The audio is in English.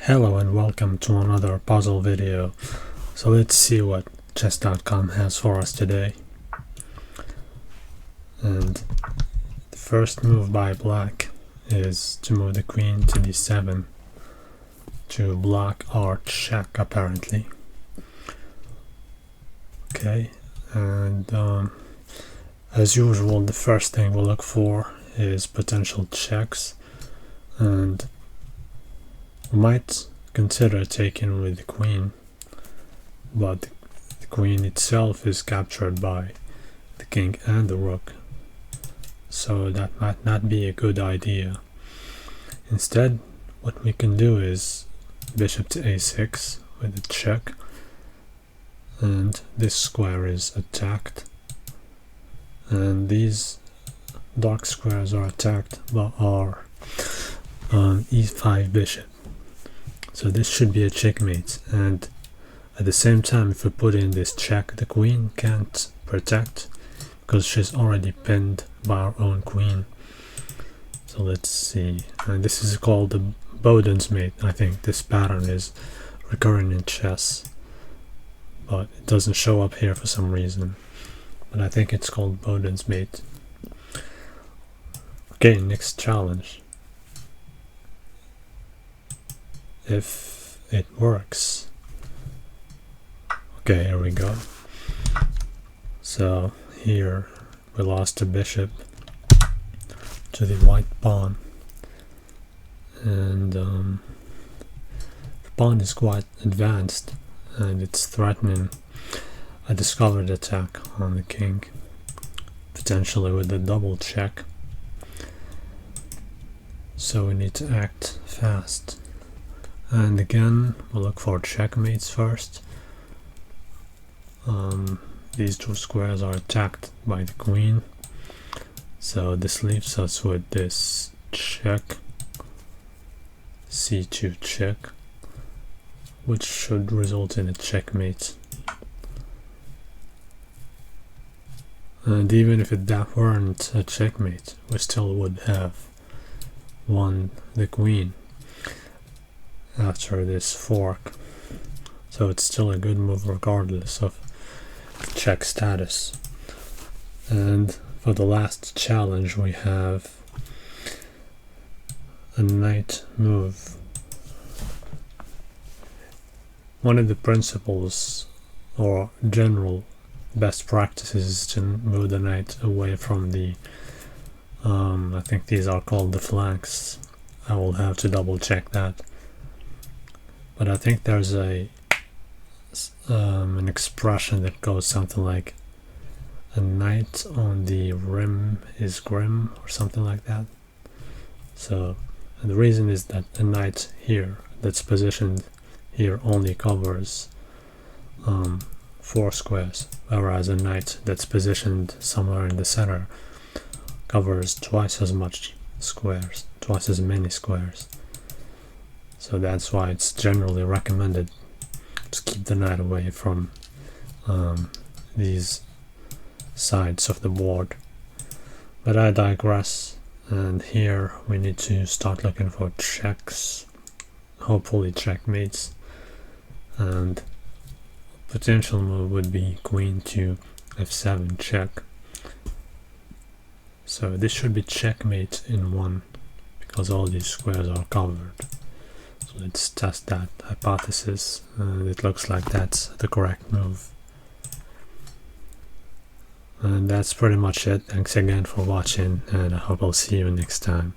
Hello and welcome to another puzzle video. So let's see what chess.com has for us today. And the first move by black is to move the queen to d7 to block our check, apparently. Okay, and as usual, the first thing we'll look for is potential checks, and we might consider taking with the queen, but the queen itself is captured by the king and the rook, so that might not be a good idea. Instead, what we can do is bishop to a6 with a check, and this square is attacked, and these dark squares are attacked by our e5 bishop. So this should be a checkmate, and at the same time, if we put in this check, the queen can't protect because she's already pinned by our own queen. So let's see, and this is called the Boden's mate. I think this pattern is recurring in chess, but it doesn't show up here for some reason, but I think it's called Boden's mate. Okay, next challenge. If it works. Okay, here we go. So here we lost a bishop to the white pawn, and the pawn is quite advanced and it's threatening a discovered attack on the king, potentially with a double check. So we need to act fast. And again, we'll look for checkmates first. These two squares are attacked by the queen, so this leaves us with this check, c2 check, which should result in a checkmate. And even if that weren't a checkmate, we still would have won the queen after this fork, so it's still a good move regardless of check status. And for the last challenge, we have a knight move. One of the principles or general best practices is to move the knight away from the I think these are called the flanks. I will have to double check that. But I think there's an expression that goes something like a knight on the rim is grim, or something like that. So, and the reason is that a knight here that's positioned here only covers 4 squares, whereas a knight that's positioned somewhere in the center covers twice as many squares. So that's why it's generally recommended to keep the knight away from these sides of the board. But I digress, and here we need to start looking for checks, hopefully checkmates, and potential move would be queen to f7 check. So this should be checkmate in one, because all these squares are covered. So let's test that hypothesis, and it looks like that's the correct move. And that's pretty much it. Thanks again for watching, and I hope I'll see you next time.